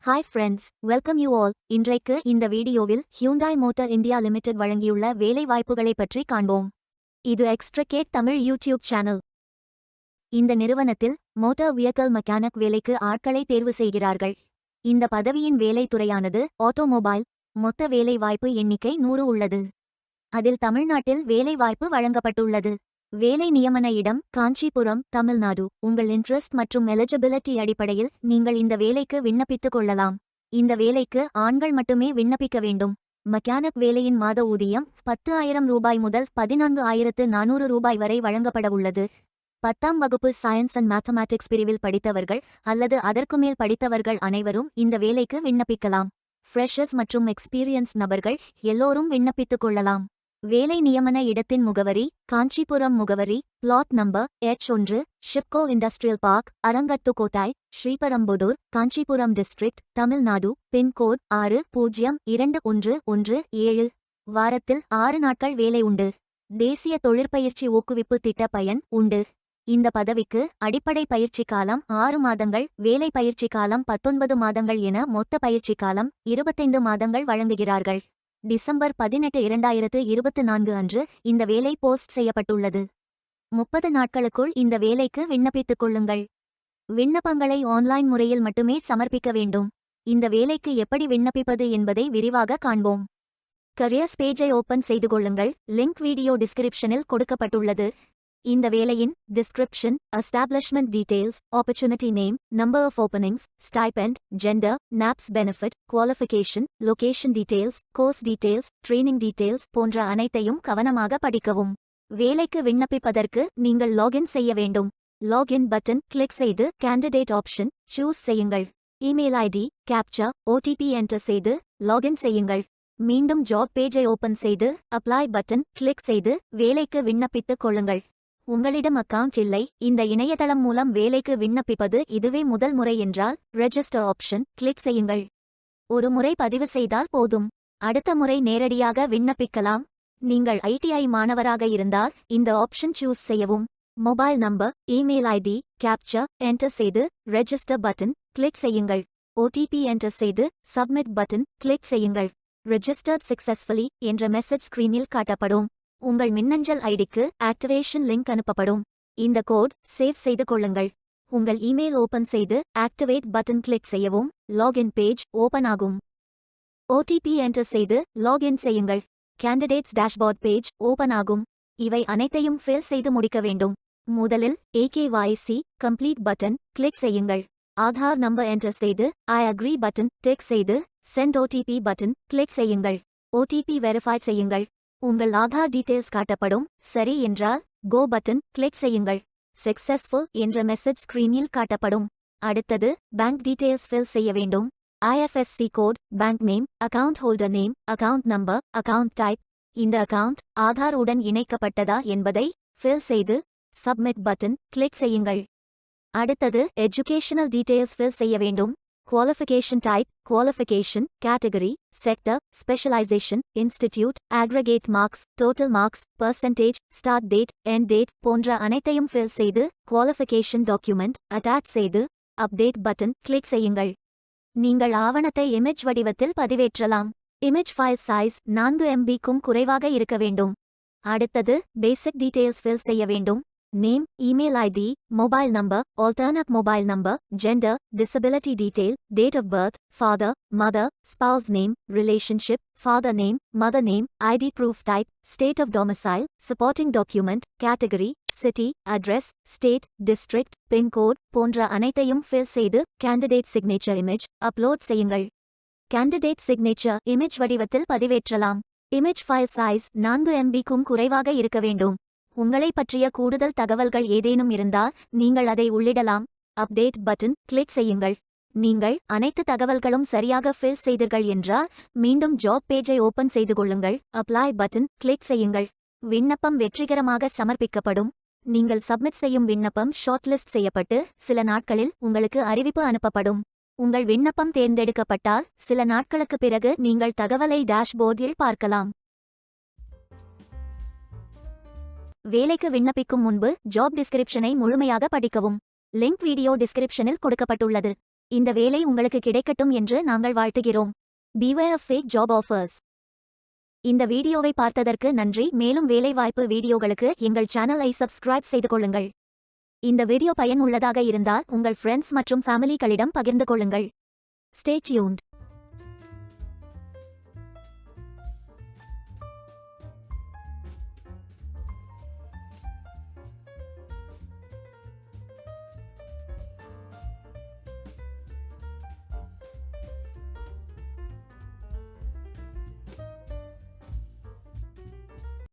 Hi friends, welcome you all. இன்றைக்கு இந்த வீடியோவில் ஹியூண்டாய் மோட்டார் இந்தியா லிமிடெட் வழங்கியுள்ள வேலை வாய்ப்புகளை பற்றி காண்போம். இது எக்ஸ்ட்ரகேட் தமிழ் யூடியூப் சேனல். இந்த நிறுவனத்தில் மோட்டார் வியக்கல் மெக்கானிக் வேலைக்கு ஆட்களை தேர்வு செய்கிறார்கள். இந்த பதவியின் வேலை துறையானது ஆட்டோமொபைல். மொத்த வேலை வாய்ப்பு எண்ணிக்கை 100 உள்ளது. அதில் தமிழ்நாட்டில் வேலை வாய்ப்பு வழங்கப்பட்டுள்ளது. வேலை நியமன இடம் காஞ்சிபுரம், தமிழ்நாடு. உங்கள் இன்ட்ரெஸ்ட் மற்றும் எலிஜிபிலிட்டி அடிப்படையில் நீங்கள் இந்த வேலைக்கு விண்ணப்பித்துக் கொள்ளலாம். இந்த வேலைக்கு ஆண்கள் மட்டுமே விண்ணப்பிக்க வேண்டும். மெக்கானிக் வேலையின் மாத ஊதியம் 10,000 ரூபாய் முதல் 14,400 ரூபாய் வரை வழங்கப்படவுள்ளது. 10ஆம் வகுப்பு சயின்ஸ் அண்ட் மேத்தமேட்டிக்ஸ் பிரிவில் படித்தவர்கள் அல்லது அதற்கு மேல் படித்தவர்கள் அனைவரும் இந்த வேலைக்கு விண்ணப்பிக்கலாம். ஃப்ரெஷர்ஸ் மற்றும் எக்ஸ்பீரியன்ஸ் நபர்கள் எல்லோரும் விண்ணப்பித்துக் கொள்ளலாம். வேலை நியமன இடத்தின் முகவரி காஞ்சிபுரம். முகவரி plot number H1, SIPCOT industrial park, Irungattukottai, Sriperumbudur, Kanchipuram district, Tamil Nadu. Pincode 602117. வாரத்தில் 6 நாட்கள் வேலை உண்டு. தேசிய தொழிற்பயிற்சி ஊக்குவிப்பு திட்ட பயன் உண்டு. இந்த பதவிக்கு அடிப்படை பயிற்சி காலம் 6 மாதங்கள், வேலை பயிற்சி காலம் 19 மாதங்கள் என மொத்த பயிற்சி காலம் 25 மாதங்கள் வழங்குகிறார்கள். டிசம்பர் 18, 2024 அன்று இந்த வேலை போஸ்ட் செய்யப்பட்டுள்ளது. 30 நாட்களுக்குள் இந்த வேலைக்கு விண்ணப்பித்துக் கொள்ளுங்கள். விண்ணப்பங்களை ஆன்லைன் முறையில் மட்டுமே சமர்ப்பிக்க வேண்டும். இந்த வேலைக்கு எப்படி விண்ணப்பிப்பது என்பதை விரிவாக காண்போம். கரியர்ஸ் பேஜை ஓபன் செய்து கொள்ளுங்கள். லிங்க் வீடியோ டிஸ்கிரிப்ஷனில் கொடுக்கப்பட்டுள்ளது. இந்த வேலையின் description, establishment details, opportunity name, number of openings, stipend, gender, NAPS benefit, qualification, location details, course details, training details போன்ற அனைத்தையும் கவனமாக படிக்கவும். வேலைக்கு விண்ணப்பிப்பதற்கு நீங்கள் லாகின் செய்ய வேண்டும். லாகின் பட்டன் கிளிக் செய்து கேண்டிடேட் ஆப்ஷன் சூஸ் செய்யுங்கள். Email ID, captcha, OTP enter செய்து லாகின் செய்யுங்கள். மீண்டும் ஜாப் பேஜை ஓபன் செய்து அப்ளை பட்டன் கிளிக் செய்து வேலைக்கு விண்ணப்பித்துக் கொள்ளுங்கள். உங்களிடம் அக்கவுண்ட் இல்லை, இந்த இணையதளம் மூலம் வேலைக்கு விண்ணப்பிப்பது இதுவே முதல் முறை என்றால் ரெஜிஸ்டர் ஆப்ஷன் கிளிக் செய்யுங்கள். ஒரு முறை பதிவு செய்தால் போதும். அடுத்த முறை நேரடியாக விண்ணப்பிக்கலாம். நீங்கள் ITI மாணவராக இருந்தால் இந்த ஆப்ஷன் சூஸ் செய்யவும். Mobile number, email ID, captcha enter செய்து ரெஜிஸ்டர் பட்டன் கிளிக் செய்யுங்கள். OTP என்டர் செய்து சப்மிட் பட்டன் கிளிக் செய்யுங்கள். ரெஜிஸ்டர்ட் சக்சஸ்ஃபுல்லி என்ற மெசேஜ் ஸ்கிரீனில் காட்டப்படும். உங்கள் மின்னஞ்சல் ஐடிக்கு ஆக்டிவேஷன் லிங்க் அனுப்பப்படும். இந்த கோட் சேவ் செய்து கொள்ளுங்கள். உங்கள் இமெயில் ஓபன் செய்து ஆக்டிவேட் பட்டன் கிளிக் செய்யவும். லாகின் பேஜ் ஓபன் ஆகும். OTP என்டர் செய்து லாகின் செய்யுங்கள். கேண்டிடேட்ஸ் டேஷ்போர்ட் பேஜ் ஓபன் ஆகும். இவை அனைத்தையும் ஃபில் செய்து முடிக்க வேண்டும். முதலில் AKYC கம்ப்ளீட் பட்டன் கிளிக் செய்யுங்கள். ஆதார் நம்பர் என்டர் செய்து ஐ அக்ரி பட்டன் டிக் செய்து சென்ட் OTP பட்டன் கிளிக் செய்யுங்கள். OTP வெரிஃபை செய்யுங்கள். உங்கள் ஆதார் டீடைல்ஸ் காட்டப்படும். சரி என்றால் கோ பட்டன் கிளிக் செய்யுங்கள். சக்சஸ்ஃபுல் என்ற மெசேஜ் ஸ்கிரீனில் காட்டப்படும். அடுத்தது பேங்க் டீடைல்ஸ் ஃபில் செய்ய வேண்டும். IFSC code, bank name, account holder name, account number, account type. இந்த அக்கவுண்ட் ஆதார் உடன் இணைக்கப்பட்டதா என்பதை ஃபில் செய்து சப்மிட் பட்டன் கிளிக் செய்யுங்கள். அடுத்தது எஜுகேஷனல் டீடைல்ஸ் ஃபில் செய்ய வேண்டும். Qualification type, qualification, category, sector, specialisation, institute, aggregate marks, total marks, percentage, start date, end date போன்ற அனைத்தையும் ஃபில் செய்து குவாலிஃபிகேஷன் டாக்குமெண்ட் அட்டாச் செய்து அப்டேட் பட்டன் கிளிக் செய்யுங்கள். நீங்கள் ஆவணத்தை இமேஜ் வடிவத்தில் பதிவேற்றலாம். இமேஜ் ஃபைல் சைஸ் 4 MB-க்கும் குறைவாக இருக்க வேண்டும். அடுத்தது பேசிக் டீடைல்ஸ் ஃபில் செய்ய வேண்டும். Name, email ID, mobile number, alternate mobile number, gender, disability detail, date of birth, father, mother, spouse name, relationship, father name, mother name, ID proof type, state of domicile, supporting document, category, city, address, state, district, pincode போன்ற அனைத்தையும் fill செய்து candidate signature image upload செய்யுங்கள். Candidate signature image வடிவத்தில் பதிவேற்றலாம். Image file size 4 MB-க்கும் குறைவாக இருக்க வேண்டும். உங்களை பற்றிய கூடுதல் தகவல்கள் ஏதேனும் இருந்தால் நீங்கள் அதை உள்ளிடலாம். அப்டேட் பட்டன் கிளிக் செய்யுங்கள். நீங்கள் அனைத்து தகவல்களும் சரியாக ஃபில் செய்தீர்கள் என்றால் மீண்டும் ஜாப் பேஜை ஓபன் செய்து கொள்ளுங்கள். அப்ளை பட்டன் கிளிக் செய்யுங்கள். விண்ணப்பம் வெற்றிகரமாக சமர்ப்பிக்கப்படும். நீங்கள் சப்மிட் செய்யும் விண்ணப்பம் ஷார்ட்லிஸ்ட் செய்யப்பட்டு சில நாட்களில் உங்களுக்கு அறிவிப்பு அனுப்பப்படும். உங்கள் விண்ணப்பம் தேர்ந்தெடுக்கப்பட்டால் சில நாட்களுக்கு பிறகு நீங்கள் தகவலை டேஷ்போர்டில் பார்க்கலாம். வேலைக்கு விண்ணப்பிக்கும் முன்பு ஜாப் டிஸ்கிரிப்ஷனை முழுமையாக படிக்கவும். லிங்க் வீடியோ டிஸ்கிரிப்ஷனில் கொடுக்கப்பட்டுள்ளது. இந்த வேலை உங்களுக்கு கிடைக்கட்டும் என்று நாங்கள் வாழ்த்துகிறோம். Beware of fake job offers. இந்த வீடியோவை பார்த்ததற்கு நன்றி. மேலும் வேலைவாய்ப்பு வீடியோகளுக்கு எங்கள் சேனலை சப்ஸ்கிரைப் செய்து கொள்ளுங்கள். இந்த வீடியோ பயனுள்ளதாக இருந்தால் உங்கள் ஃப்ரெண்ட்ஸ் மற்றும் ஃபேமிலிகளிடம் பகிர்ந்து கொள்ளுங்கள். Stay tuned.